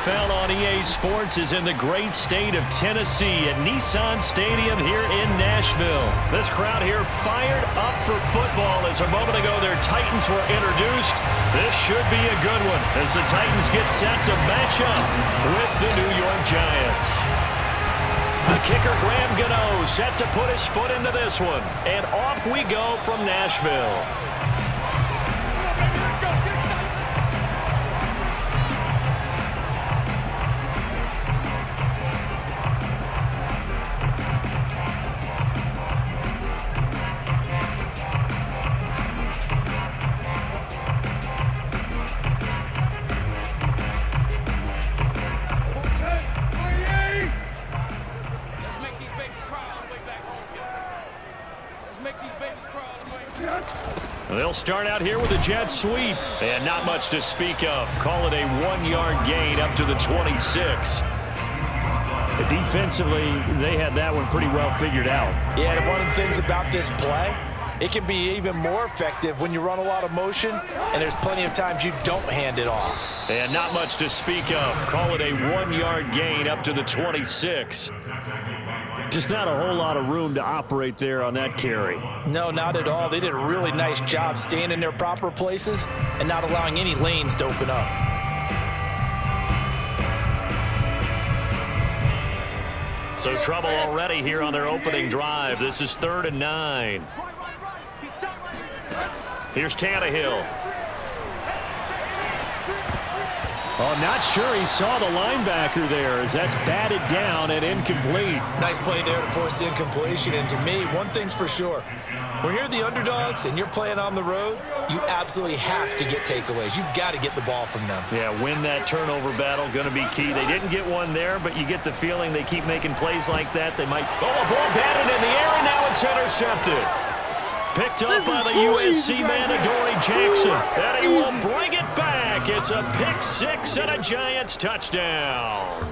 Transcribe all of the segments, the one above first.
NFL on EA Sports is in the great state of Tennessee at Nissan Stadium here in Nashville. This crowd here fired up for football as a moment ago their Titans were introduced. This should be a good one as the Titans get set to match up with the New York Giants. The kicker, Graham Gano, set to put his foot into this one. And off we go from Nashville. They'll start out here with a jet sweep, and not much to speak of. Call it a 1-yard gain up to the 26. Defensively, they had that one pretty well figured out. Yeah, and one of the things about this play, it can be even more effective when you run a lot of motion, and there's plenty of times you don't hand it off. And not much to speak of. Call it a 1-yard gain up to the 26. Just not a whole lot of room to operate there on that carry. No, not at all. They did a really nice job staying in their proper places and not allowing any lanes to open up. So trouble already here on their opening drive. This is 3rd and 9. Here's Tannehill. Oh, not sure he saw the linebacker there as that's batted down and incomplete. Nice play there to force the incompletion. And to me, one thing's for sure. When you're the underdogs and you're playing on the road, you absolutely have to get takeaways. You've got to get the ball from them. Yeah, win that turnover battle, going to be key. They didn't get one there, but you get the feeling they keep making plays like that. They might, oh, a ball batted in the air, and now it's intercepted. Picked up by the USC man, Adoree Jackson. And he will bring it back. It's a pick six and a Giants touchdown.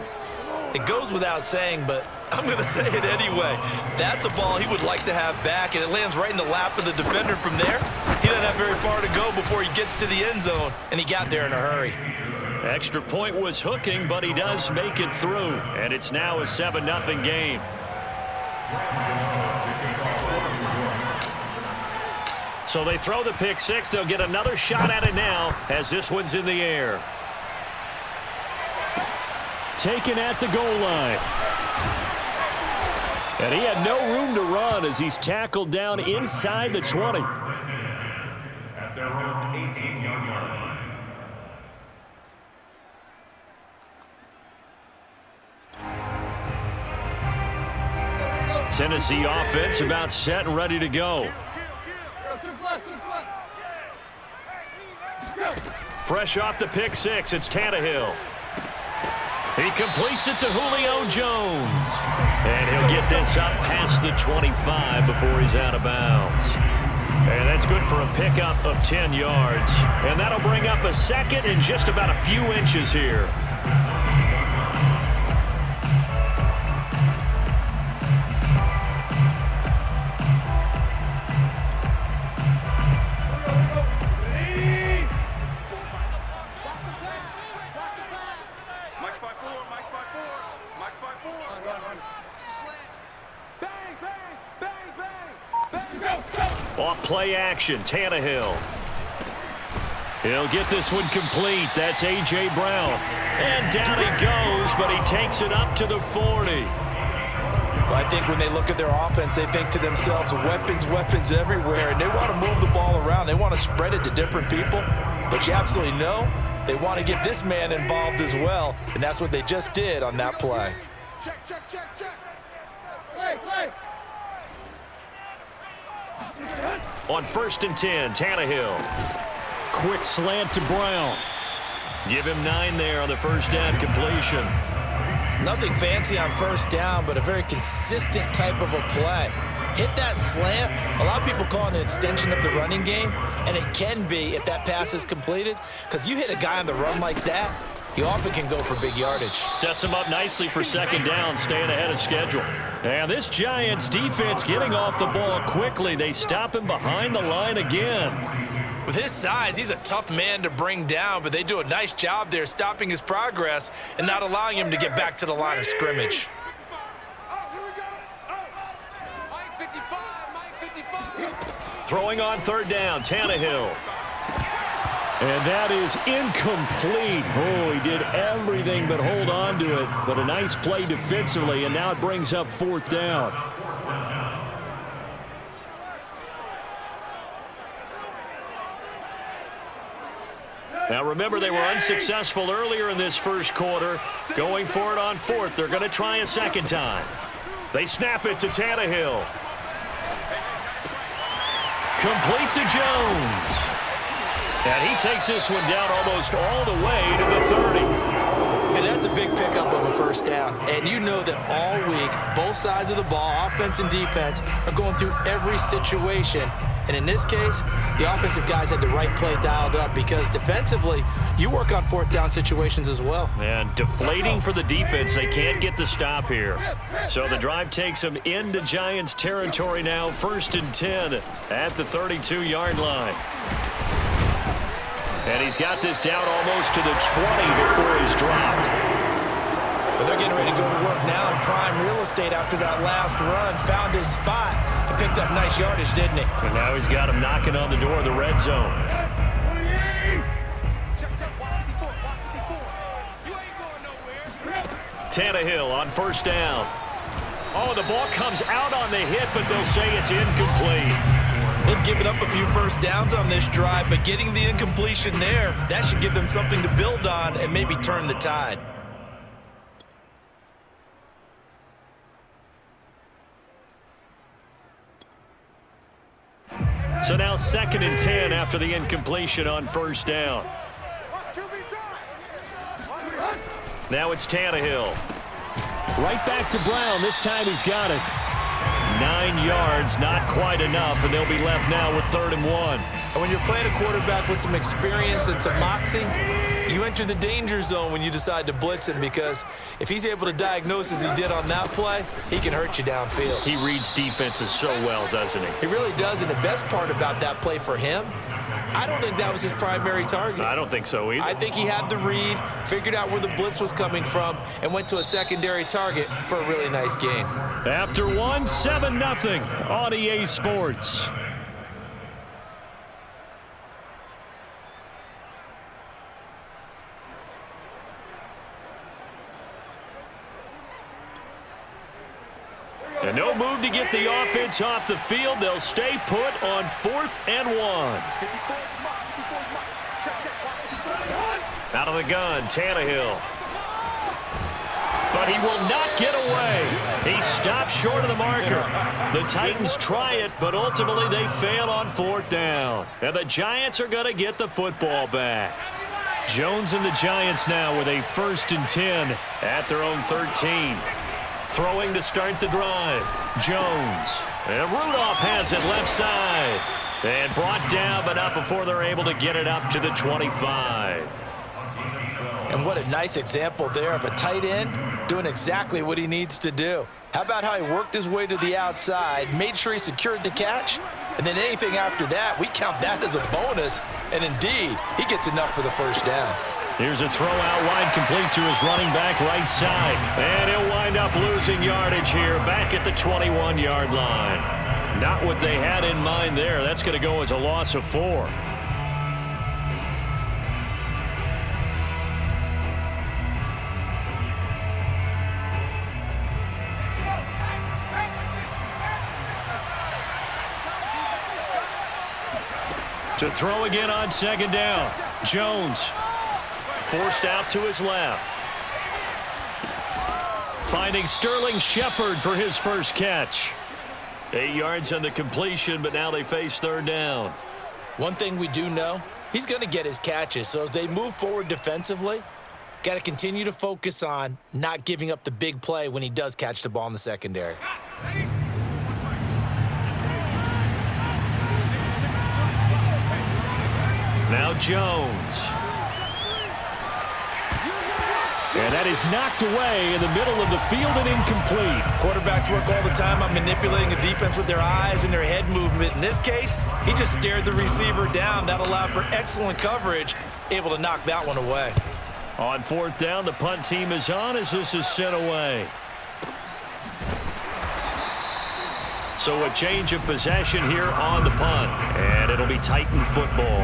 It goes without saying, but I'm going to say it anyway. That's a ball he would like to have back, and it lands right in the lap of the defender from there. He doesn't have very far to go before he gets to the end zone, and he got there in a hurry. Extra point was hooking, but he does make it through, and it's now a 7-0 game. So they throw the pick six. They'll get another shot at it now as this one's in the air. Taken at the goal line. And he had no room to run as he's tackled down inside the 20. At their own 18-yard line. Tennessee offense about set and ready to go. Fresh off the pick six, it's Tannehill. He completes it to Julio Jones. And he'll get this up past the 25 before he's out of bounds. And that's good for a pickup of 10 yards. And that'll bring up a second and just about a few inches here. Off play action, Tannehill. He'll get this one complete. That's A.J. Brown. And down he goes, but he takes it up to the 40. Well, I think when they look at their offense, they think to themselves, weapons, weapons everywhere, and they want to move the ball around. They want to spread it to different people, but you absolutely know they want to get this man involved as well, and that's what they just did on that play. Check, check, check, check. Play. On 1st and 10, Tannehill. Quick slant to Brown. Give him 9 there on the first down completion. Nothing fancy on first down, but a very consistent type of a play. Hit that slant. A lot of people call it an extension of the running game, and it can be if that pass is completed, because you hit a guy on the run like that, he often can go for big yardage. Sets him up nicely for second down, staying ahead of schedule. And this Giants defense getting off the ball quickly. They stop him behind the line again. With his size, he's a tough man to bring down, but they do a nice job there stopping his progress and not allowing him to get back to the line of scrimmage. Throwing on third down, Tannehill. And that is incomplete. Oh, he did everything but hold on to it. But a nice play defensively, and now it brings up fourth down. Now remember, they were unsuccessful earlier in this first quarter. Going for it on fourth. They're going to try a second time. They snap it to Tannehill. Complete to Jones. And he takes this one down almost all the way to the 30. And that's a big pickup of a first down. And you know that all week, both sides of the ball, offense and defense, are going through every situation. And in this case, the offensive guys had the right play dialed up because defensively, you work on fourth down situations as well. And deflating for the defense. They can't get the stop here. So the drive takes them into Giants territory now. 1st and 10 at the 32-yard line. And he's got this down almost to the 20 before he's dropped. But they're getting ready to go to work now in prime real estate after that last run. Found his spot and picked up nice yardage, didn't he? And now he's got him knocking on the door of the red zone. Tannehill on first down. Oh, the ball comes out on the hit, but they'll say it's incomplete. They've given up a few first downs on this drive, but getting the incompletion there, that should give them something to build on and maybe turn the tide. So now 2nd and 10 after the incompletion on first down. Now it's Tannehill. Right back to Brown. This time he's got it. 9 yards, not quite enough, and they'll be left now with 3rd and 1. And when you're playing a quarterback with some experience and some moxie, you enter the danger zone when you decide to blitz him, because if he's able to diagnose as he did on that play, he can hurt you downfield. He reads defenses so well, doesn't he? He really does, and the best part about that play for him, I don't think that was his primary target. I don't think so either. I think he had the read, figured out where the blitz was coming from, and went to a secondary target for a really nice gain. After one, 7-0 on EA Sports. And no move to get the offense off the field. They'll stay put on 4th and 1. Out of the gun, Tannehill. But he will not get away. He stopped short of the marker. The Titans try it, but ultimately they fail on 4th down. And the Giants are going to get the football back. Jones and the Giants now with a 1st and 10 at their own 13. Throwing to start the drive. Jones. And Rudolph has it left side. And brought down, but not before they're able to get it up to the 25. And what a nice example there of a tight end doing exactly what he needs to do. How about how he worked his way to the outside, made sure he secured the catch, and then anything after that, we count that as a bonus. And indeed, he gets enough for the first down. Here's a throw out wide, complete to his running back right side. And he'll wind up losing yardage here back at the 21-yard line. Not what they had in mind there. That's going to go as a loss of 4. To throw again on 2nd down. Jones. Forced out to his left. Finding Sterling Shepard for his first catch. 8 yards on the completion, but now they face 3rd down. One thing we do know, he's going to get his catches. So as they move forward defensively, got to continue to focus on not giving up the big play when he does catch the ball in the secondary. Now Jones. And That is knocked away in the middle of the field and incomplete. Quarterbacks work all the time on manipulating a defense with their eyes and their head movement. In this case, he just stared the receiver down. That allowed for excellent coverage, able to knock that one away. On fourth down, the punt team is on as this is sent away. So a change of possession here on the punt, and it'll be Titan football.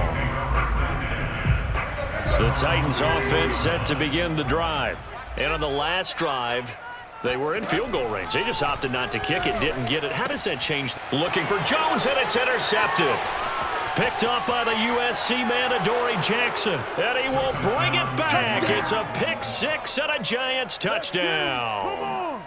The Titans offense set to begin the drive. And on the last drive, they were in field goal range. They just opted not to kick it, didn't get it. How does that change? Looking for Jones, and it's intercepted. Picked up by the USC man, Adoree Jackson. And he will bring it back. It's a pick six and a Giants touchdown.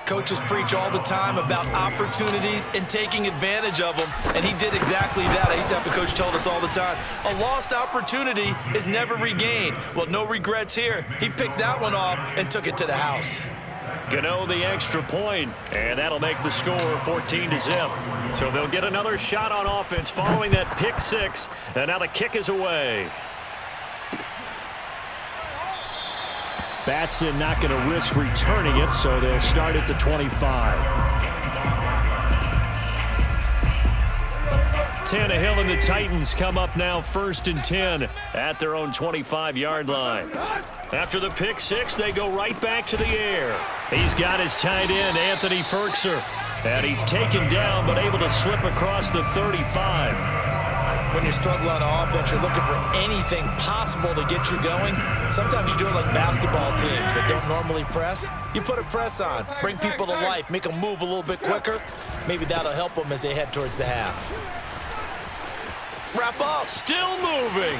Coaches preach all the time about opportunities and taking advantage of them, and he did exactly that. I used to have a coach tell us all the time, a lost opportunity is never regained. Well, no regrets here. He picked that one off and took it to the house. Gano the extra point, and that'll make the score 14-0. So they'll get another shot on offense following that pick six, and now the kick is away. Batson not going to risk returning it, so they'll start at the 25. Tannehill and the Titans come up now 1st and 10 at their own 25-yard line. After the pick six, they go right back to the air. He's got his tight end, Anthony Ferkser, and he's taken down but able to slip across the 35. When you're struggling on offense, you're looking for anything possible to get you going. Sometimes you do it like basketball teams that don't normally press. You put a press on, bring people to life, make them move a little bit quicker. Maybe that'll help them as they head towards the half. Wrap up. Still moving.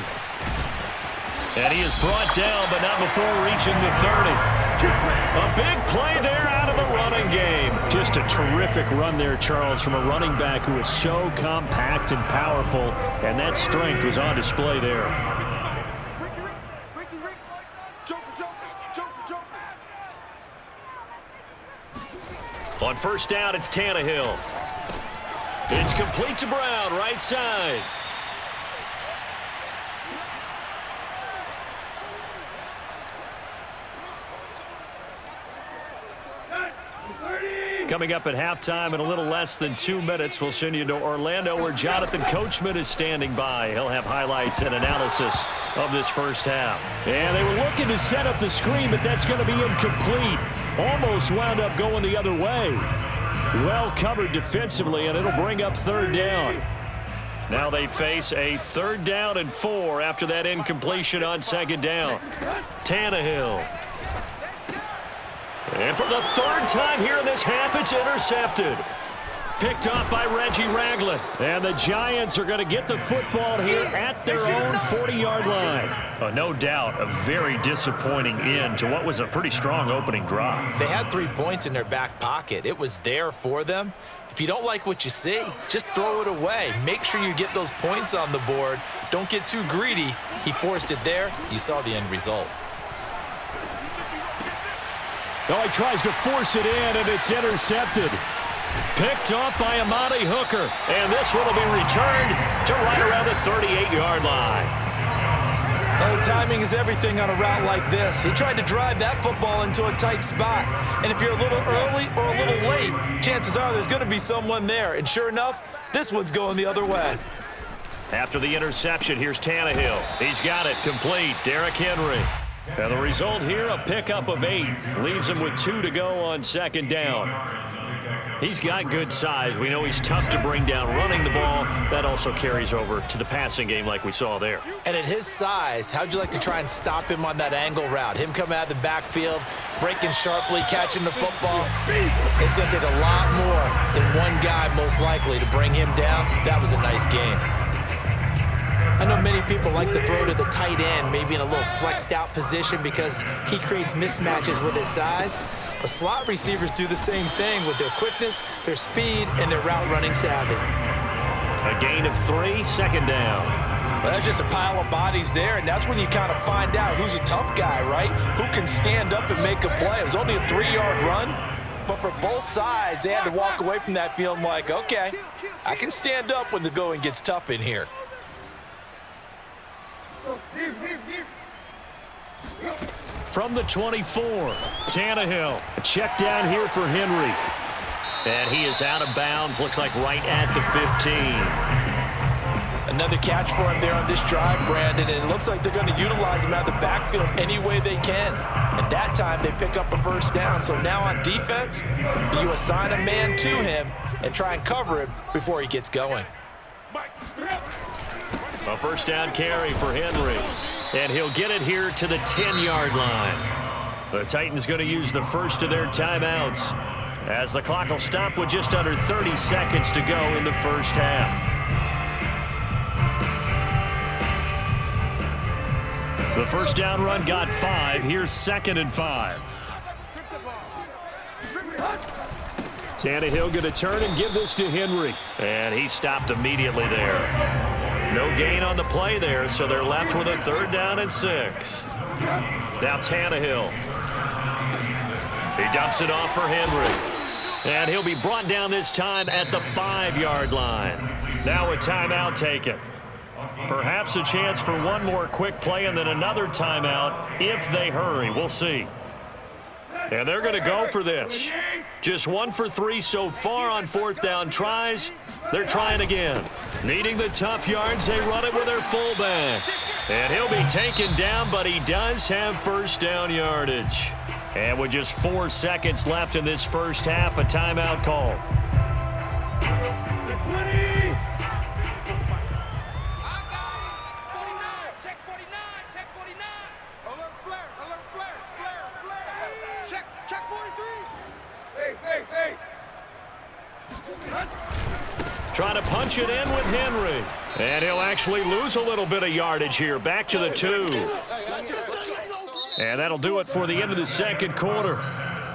And he is brought down, but not before reaching the 30. A big play there out of the running game. Just a terrific run there, Charles, from a running back who is so compact and powerful, and that strength was on display there. On first down, it's Tannehill. It's complete to Brown, right side. Coming up at halftime in a little less than 2 minutes, we'll send you to Orlando where Jonathan Coachman is standing by. He'll have highlights and analysis of this first half. And they were looking to set up the screen, but that's going to be incomplete. Almost wound up going the other way. Well covered defensively, and it'll bring up 3rd down. Now they face a 3rd down and 4 after that incompletion on 2nd down. Tannehill. And for the 3rd time here in this half, it's intercepted. Picked off by Reggie Ragland. And the Giants are going to get the football here at their own 40-yard line. No doubt a very disappointing end to what was a pretty strong opening drive. They had 3 points in their back pocket. It was there for them. If you don't like what you see, just throw it away. Make sure you get those points on the board. Don't get too greedy. He forced it there. You saw the end result. Oh, he tries to force it in, and it's intercepted. Picked off by Amani Hooker, and this one will be returned to right around the 38-yard line. Oh, timing is everything on a route like this. He tried to drive that football into a tight spot, and if you're a little early or a little late, chances are there's going to be someone there, and sure enough, this one's going the other way. After the interception, here's Tannehill. He's got it complete. Derrick Henry. And the result here, a pickup of 8. Leaves him with 2 to go on 2nd down. He's got good size. We know he's tough to bring down running the ball. That also carries over to the passing game like we saw there. And at his size, how'd you like to try and stop him on that angle route? Him coming out of the backfield, breaking sharply, catching the football. It's going to take a lot more than one guy most likely to bring him down. That was a nice game. I know many people like to throw to the tight end, maybe in a little flexed out position because he creates mismatches with his size. But slot receivers do the same thing with their quickness, their speed, and their route running savvy. A gain of 3, 2nd down. Well, that's just a pile of bodies there, and that's when you kind of find out who's a tough guy, right? Who can stand up and make a play. It was only a 3-yard run, but for both sides, they had to walk away from that feeling like, okay, I can stand up when the going gets tough in here. from the 24. Tannehill, a check down here for Henry. And he is out of bounds, looks like right at the 15. Another catch for him there on this drive, Brandon, and it looks like they're going to utilize him out of the backfield any way they can. And that time they pick up a first down. So now on defense, do you assign a man to him and try and cover him before he gets going? A first down carry for Henry. And he'll get it here to the 10-yard line. The Titans going to use the first of their timeouts as the clock will stop with just under 30 seconds to go in the first half. The first down run got 5. Here's 2nd and 5. Tannehill going to turn and give this to Henry. And he stopped immediately there. No gain on the play there, so they're left with a 3rd down and 6. Now Tannehill. He dumps it off for Henry. And he'll be brought down this time at the 5-yard line. Now a timeout taken. Perhaps a chance for one more quick play and then another timeout if they hurry. We'll see. And they're going to go for this. Just 1 for 3 so far on 4th down tries. They're trying again. Needing the tough yards, they run it with their fullback. And he'll be taken down, but he does have first down yardage. And with just 4 seconds left in this first half, a timeout call. Trying to punch it in with Henry. And he'll actually lose a little bit of yardage here. Back to the 2. And that'll do it for the end of the second quarter.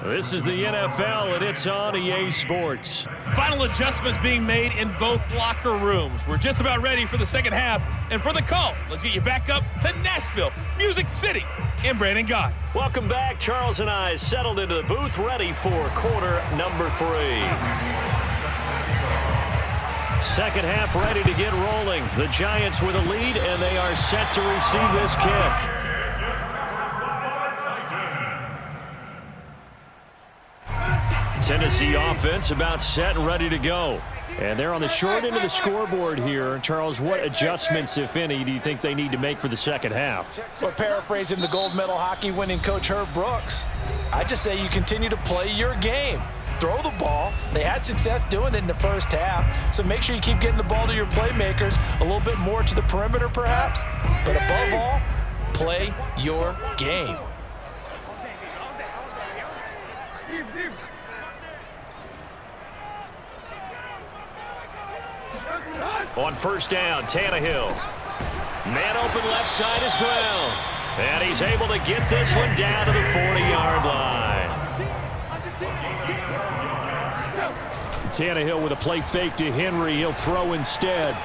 This is the NFL, and it's on EA Sports. Final adjustments being made in both locker rooms. We're just about ready for the second half. And for the call, let's get you back up to Nashville, Music City, and Brandon Gott. Welcome back. Charles and I settled into the booth, ready for quarter number 3. Second half ready to get rolling. The Giants with a lead, and they are set to receive this kick. Tennessee offense about set and ready to go. And they're on the short end of the scoreboard here. Charles, what adjustments, if any, do you think they need to make for the second half? Well, paraphrasing the gold medal hockey winning coach Herb Brooks, I just say you continue to play your game. Throw the ball. They had success doing it in the first half, so make sure you keep getting the ball to your playmakers, a little bit more to the perimeter perhaps, but above all, play your game. On first down, Tannehill. Man open left side is Brown. And he's able to get this one down to the 40-yard line. Tannehill with a play fake to Henry. He'll throw instead.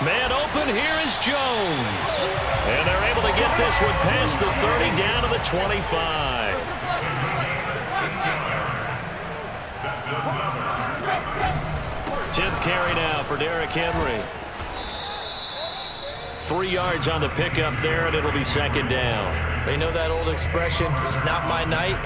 Man open, here is Jones. And they're able to get this one past the 30 down to the 25. Tenth carry now for Derrick Henry. 3 yards on the pickup there, and it'll be second down. You know that old expression, it's not my night?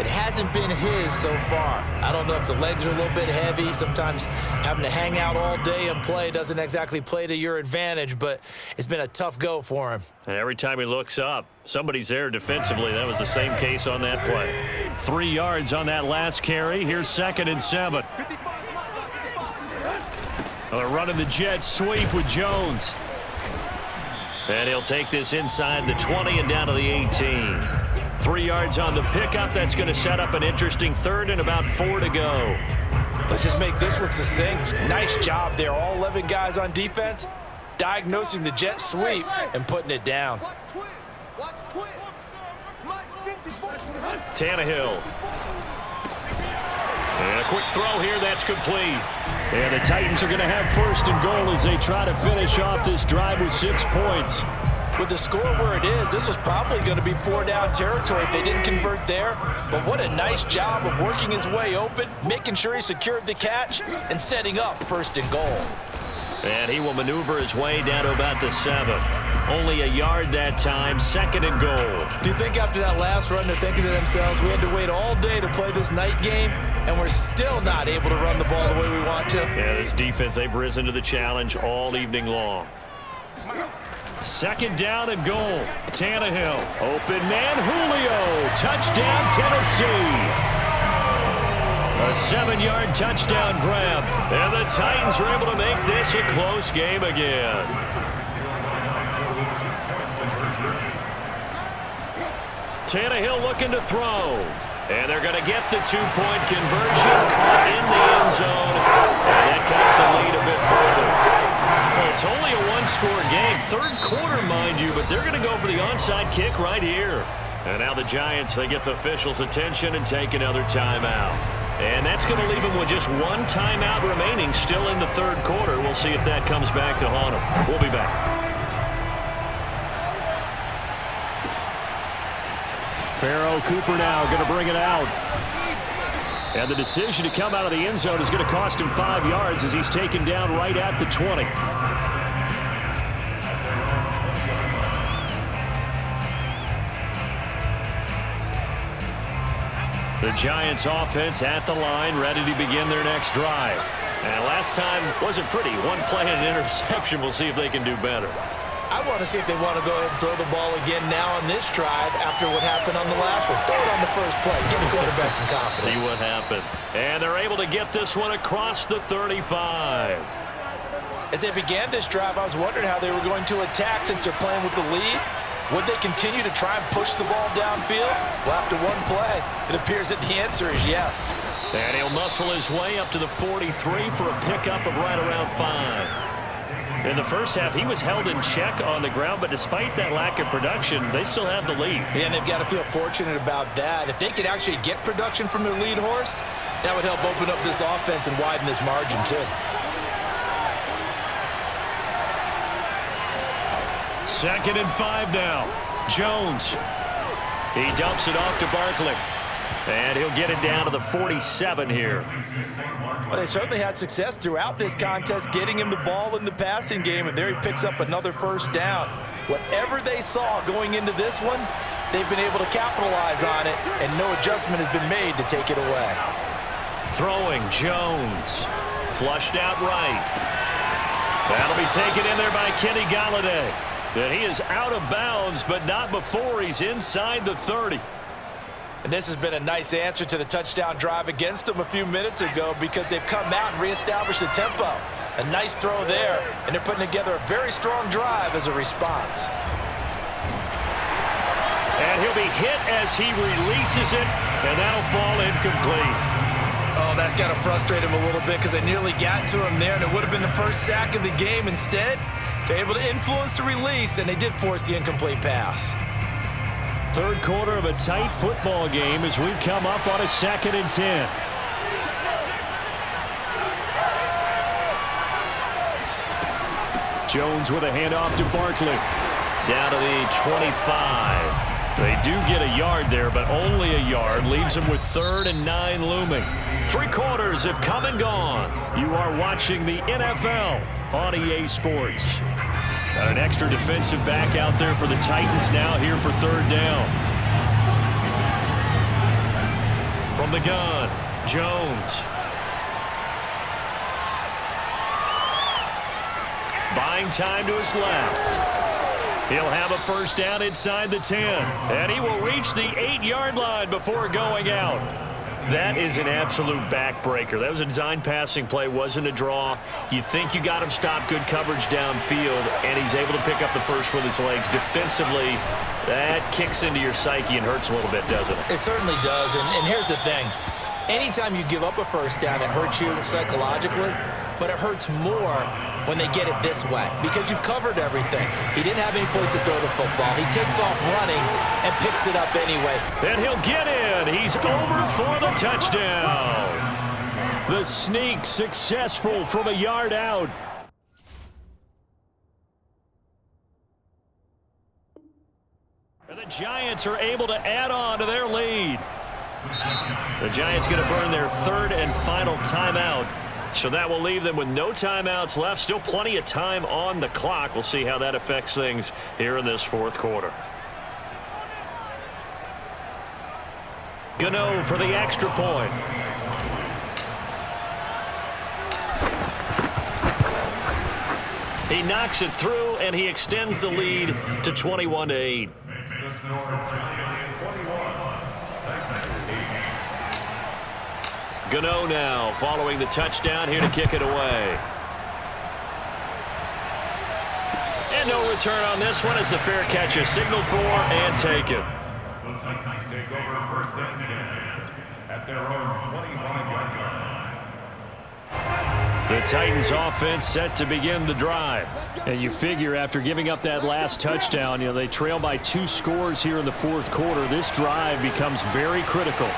It hasn't been his so far. I don't know if the legs are a little bit heavy. Sometimes having to hang out all day and play doesn't exactly play to your advantage, but it's been a tough go for him. And every time he looks up, somebody's there defensively. That was the same case on that play. 3 yards on that last carry. Here's 2nd and 7. They're running the jet sweep with Jones. And he'll take this inside the 20 and down to the 18. 3 yards on the pickup. That's going to set up an interesting third and about 4 to go. Let's just make this one succinct. Nice job there. All 11 guys on defense diagnosing the jet sweep and putting it down. Tannehill. And a quick throw here. That's complete. And the Titans are going to have first and goal as they try to finish off this drive with 6 points. With the score where it is, this was probably going to be 4-down territory if they didn't convert there. But what a nice job of working his way open, making sure he secured the catch, and setting up first and goal. And he will maneuver his way down to about the 7. Only a yard that time, 2nd and goal. Do you think after that last run they're thinking to themselves, we had to wait all day to play this night game, and we're still not able to run the ball the way we want to? Yeah, this defense, they've risen to the challenge all evening long. 2nd down and goal. Tannehill. Open man, Julio. Touchdown, Tennessee. A 7-yard touchdown grab. And the Titans are able to make this a close game again. Tannehill looking to throw. And they're going to get the 2-point conversion. Caught in the end zone. And that cuts the lead a bit further. Well, it's only a one-score game. 3rd quarter, mind you, but they're going to go for the onside kick right here. And now the Giants, they get the officials' attention and take another timeout. And that's going to leave them with just 1 timeout remaining still in the 3rd quarter. We'll see if that comes back to haunt them. We'll be back. Farrell Cooper now going to bring it out. And the decision to come out of the end zone is going to cost him 5 yards as he's taken down right at the 20. The Giants offense at the line, ready to begin their next drive. And last time wasn't pretty. 1 play and an interception. We'll see if they can do better. I want to see if they want to go ahead and throw the ball again now on this drive after what happened on the last one. Throw it on the first play. Give the quarterback some confidence. See what happens. And they're able to get this one across the 35. As they began this drive, I was wondering how they were going to attack since they're playing with the lead. Would they continue to try and push the ball downfield? Well, after 1 play, it appears that the answer is yes. And he'll muscle his way up to the 43 for a pickup of right around 5. In the first half, he was held in check on the ground, but despite that lack of production, they still have the lead. Yeah, and they've got to feel fortunate about that. If they could actually get production from their lead horse, that would help open up this offense and widen this margin, too. 2nd and 5 now. Jones. He dumps it off to Barkley. And he'll get it down to the 47 here. Well, they certainly had success throughout this contest getting him the ball in the passing game, and there he picks up another 1st down. Whatever they saw going into this one, they've been able to capitalize on it, and no adjustment has been made to take it away. Throwing, Jones. Flushed out right. That'll be taken in there by Kenny Golladay. And he is out of bounds, but not before he's inside the 30. And this has been a nice answer to the touchdown drive against them a few minutes ago because they've come out and reestablished the tempo. A nice throw there, and they're putting together a very strong drive as a response. And he'll be hit as he releases it, and that'll fall incomplete. Oh, that's got to frustrate him a little bit because they nearly got to him there, and it would have been the first sack of the game. Instead, they're able to influence the release, and they did force the incomplete pass. 3rd quarter of a tight football game as we come up on a 2nd and 10. Jones with a handoff to Barkley. Down to the 25. They do get a yard there, but only a yard. Leaves them with 3rd and 9 looming. 3 quarters have come and gone. You are watching the NFL on EA Sports. Got an extra defensive back out there for the Titans now here for 3rd down. From the gun, Jones. Buying time to his left. He'll have a 1st down inside the 10. And he will reach the 8-yard line before going out. That is an absolute backbreaker. That was a design passing play, wasn't a draw. You think you got him stopped, good coverage downfield, and he's able to pick up the first with his legs. Defensively, that kicks into your psyche and hurts a little bit, doesn't it? It certainly does, and here's the thing. Anytime you give up a 1st down, it hurts you psychologically, but it hurts more when they get it this way because you've covered everything. He didn't have any place to throw the football. He takes off running and picks it up anyway. And he'll get in. He's over for the touchdown. The sneak successful from a yard out. And the Giants are able to add on to their lead. The Giants going to burn their 3rd and final timeout So that will leave them with no timeouts left. Still plenty of time on the clock. We'll see how that affects things here in this fourth quarter. Gano for the extra point. He knocks it through, and he extends the lead to 21-8. Makes the score Giants 21, Titans 8. Gano now following the touchdown here to kick it away. And no return on this one as the fair catch is signaled for and taken. The Titans take over first and 10 at their own 25-yard line. The Titans offense set to begin the drive. And you figure after giving up that last touchdown, they trail by 2 scores here in the fourth quarter. This drive becomes very critical.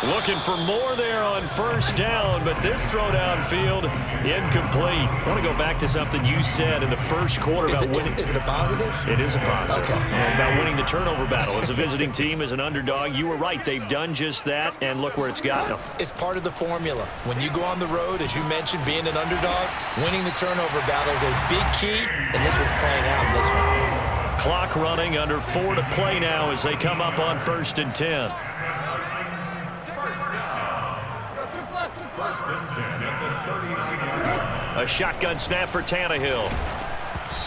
Looking for more there on first down, but this throw downfield incomplete. I want to go back to something you said in the first quarter about winning. Is it a positive? It is a positive. Okay. About winning the turnover battle. As a visiting team, as an underdog, you were right. They've done just that, and look where it's gotten them. It's part of the formula. When you go on the road, as you mentioned, being an underdog, winning the turnover battle is a big key, and this one's playing out in this one. Clock running, under 4 to play now as they come up on first and 10. First and 10 at the 39-yard line. A shotgun snap for Tannehill.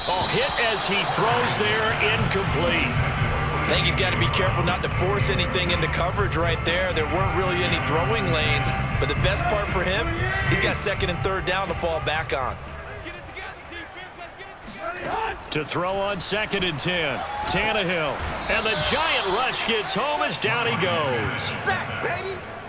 Oh, hit as he throws there, incomplete. I think he's got to be careful not to force anything into coverage right there. There weren't really any throwing lanes, but the best part for him, he's got second and third down to fall back on. To throw on second and 10. Tannehill. And the giant rush gets home as down he goes.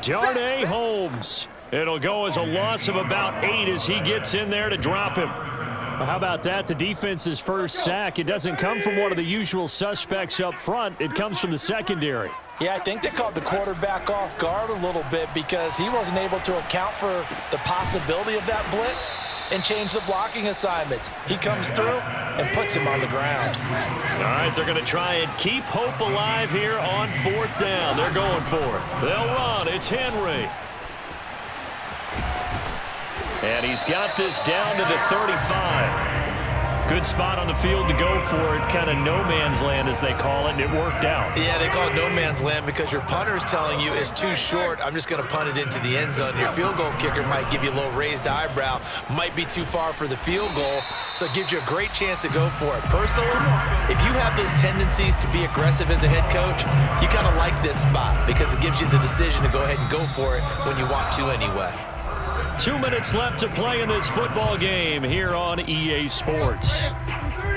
Darnay Holmes. It'll go as a loss of about 8 as he gets in there to drop him. Well, how about that? The defense's first sack. It doesn't come from one of the usual suspects up front. It comes from the secondary. Yeah, I think they caught the quarterback off guard a little bit because he wasn't able to account for the possibility of that blitz and change the blocking assignments. He comes through and puts him on the ground. All right, they're going to try and keep hope alive here on fourth down. They're going for it. They'll run. It's Henry. And he's got this down to the 35. Good spot on the field to go for it. Kind of no man's land, as they call it, and it worked out. Yeah, they call it no man's land because your punter is telling you it's too short. I'm just going to punt it into the end zone. Your field goal kicker might give you a little raised eyebrow. Might be too far for the field goal, so it gives you a great chance to go for it. Personally, if you have those tendencies to be aggressive as a head coach, you kind of like this spot because it gives you the decision to go ahead and go for it when you want to anyway. 2 minutes left to play in this football game here on EA Sports.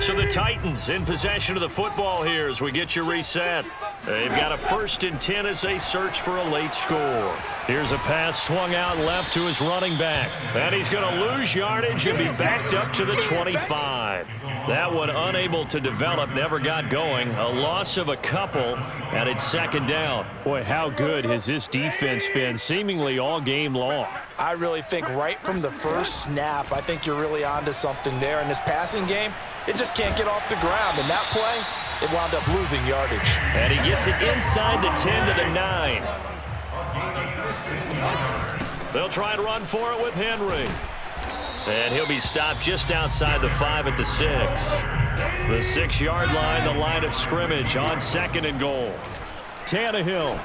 So the Titans in possession of the football here as we get you reset. They've got a first and 10 as they search for a late score. Here's a pass swung out left to his running back. And he's going to lose yardage and be backed up to the 25. That one unable to develop, never got going. A loss of a couple, and it's second down. Boy, how good has this defense been seemingly all game long? I really think right from the first snap, I think you're really onto something there. In this passing game, it just can't get off the ground. And that play, it wound up losing yardage. And he gets it inside the 10 to the 9. They'll try and run for it with Henry. And he'll be stopped just outside the 5 at the 6. The 6-yard line, the line of scrimmage on second and goal. Tannehill.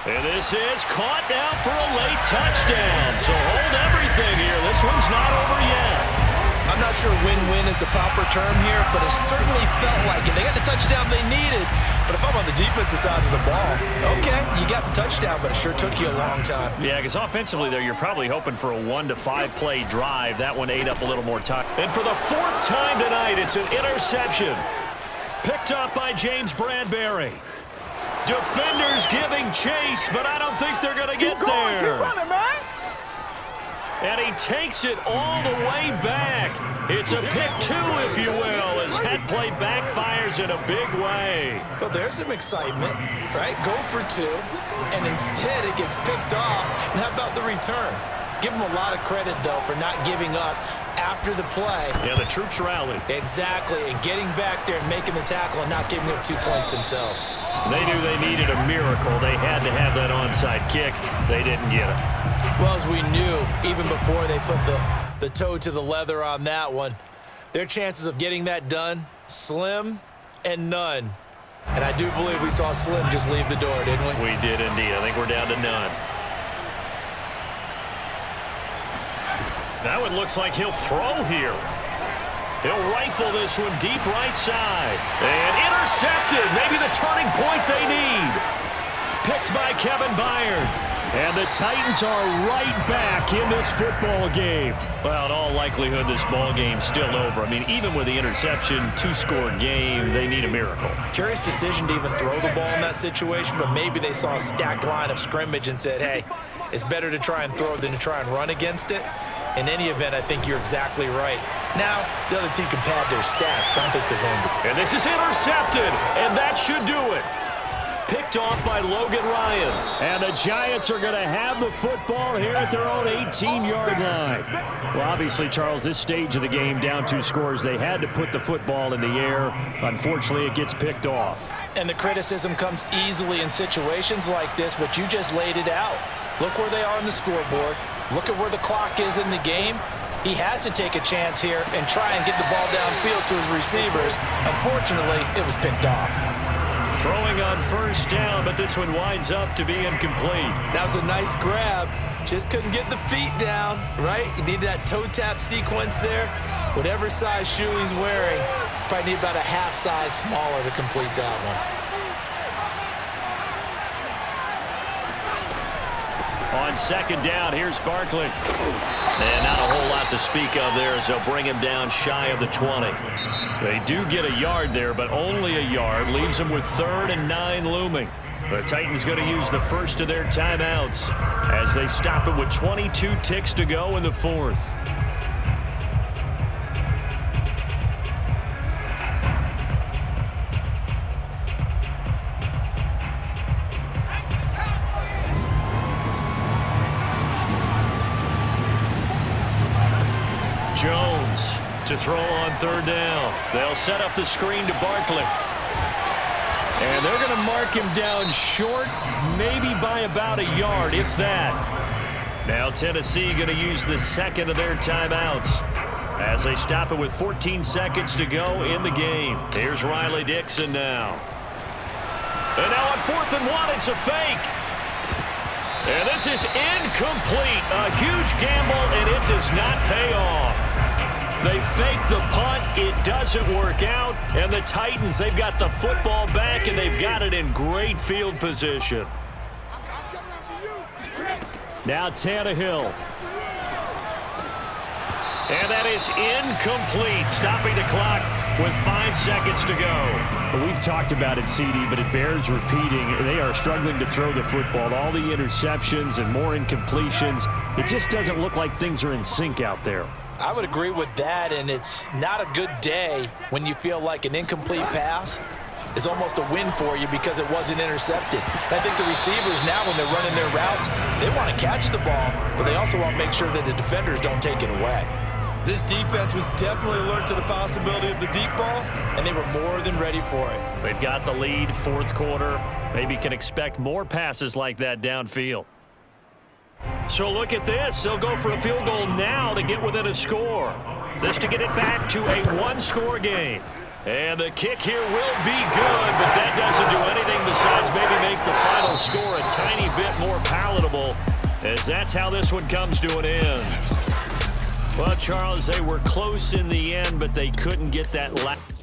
And this is caught now for a late touchdown. So hold everything here. This one's not over yet. I'm not sure win-win is the proper term here, but it certainly felt like it. They got the touchdown they needed, but if I'm on the defensive side of the ball, okay, you got the touchdown, but it sure took you a long time. Yeah, because offensively there, you're probably hoping for a 1 to 5 play drive. That one ate up a little more time. And for the 4th time tonight, it's an interception. Picked up by James Bradbury. Defenders giving chase, but I don't think they're going to get there. Keep running, man. And he takes it all the way back. It's a pick 2, if you will, as that play backfires in a big way. Well, there's some excitement, right? Go for 2, and instead it gets picked off. And how about the return? Give them a lot of credit, though, for not giving up after the play. Yeah, the troops rallied. Exactly, and getting back there and making the tackle and not giving up 2 points themselves. They knew they needed a miracle. They had to have that onside kick. They didn't get it. Well, as we knew, even before they put the toe to the leather on that one, their chances of getting that done, slim and none. And I do believe we saw Slim just leave the door, didn't we? We did indeed. I think we're down to none. That one looks like he'll throw here. He'll rifle this one deep right side. And intercepted. Maybe the turning point they need. Picked by Kevin Byard. And the Titans are right back in this football game. Well, in all likelihood, this ball game's still over. I mean, even with the interception, 2-score game, they need a miracle. Curious decision to even throw the ball in that situation, but maybe they saw a stacked line of scrimmage and said, hey, it's better to try and throw than to try and run against it. In any event, I think you're exactly right. Now, the other team can pad their stats, but I don't think they're going to. And this is intercepted, and that should do it. Picked off by Logan Ryan. And the Giants are going to have the football here at their own 18-yard line. Well, obviously, Charles, this stage of the game, down 2 scores, they had to put the football in the air. Unfortunately, it gets picked off. And the criticism comes easily in situations like this, but you just laid it out. Look where they are on the scoreboard. Look at where the clock is in the game. He has to take a chance here and try and get the ball downfield to his receivers. Unfortunately, it was picked off. Throwing on first down, but this one winds up to be incomplete. That was a nice grab. Just couldn't get the feet down, right? You need that toe tap sequence there. Whatever size shoe he's wearing, probably need about a half size smaller to complete that one. On second down, here's Barkley. And not a whole lot to speak of there as they'll bring him down shy of the 20. They do get a yard there, but only a yard. Leaves them with 3rd and 9 looming. The Titans going to use the first of their timeouts as they stop it with 22 ticks to go in the 4th. Jones to throw on 3rd down. They'll set up the screen to Barkley. And they're going to mark him down short, maybe by about a yard, if that. Now Tennessee going to use the second of their timeouts as they stop it with 14 seconds to go in the game. Here's Riley Dixon now. And now on 4th and 1, it's a fake. And this is incomplete. A huge gamble, and it does not pay off. They fake the punt. It doesn't work out. And the Titans, they've got the football back, and they've got it in great field position. Now Tannehill. And that is incomplete, stopping the clock with 5 seconds to go. Well, we've talked about it, CD, but it bears repeating. They are struggling to throw the football. All the interceptions and more incompletions. It just doesn't look like things are in sync out there. I would agree with that, and it's not a good day when you feel like an incomplete pass is almost a win for you because it wasn't intercepted. I think the receivers now, when they're running their routes, they want to catch the ball, but they also want to make sure that the defenders don't take it away. This defense was definitely alert to the possibility of the deep ball, and they were more than ready for it. They've got the lead, 4th quarter. Maybe can expect more passes like that downfield. So look at this. They'll go for a field goal now to get within a score. This to get it back to a 1-score game. And the kick here will be good, but that doesn't do anything besides maybe make the final score a tiny bit more palatable, as that's how this one comes to an end. Well, Charles, they were close in the end, but they couldn't get that last.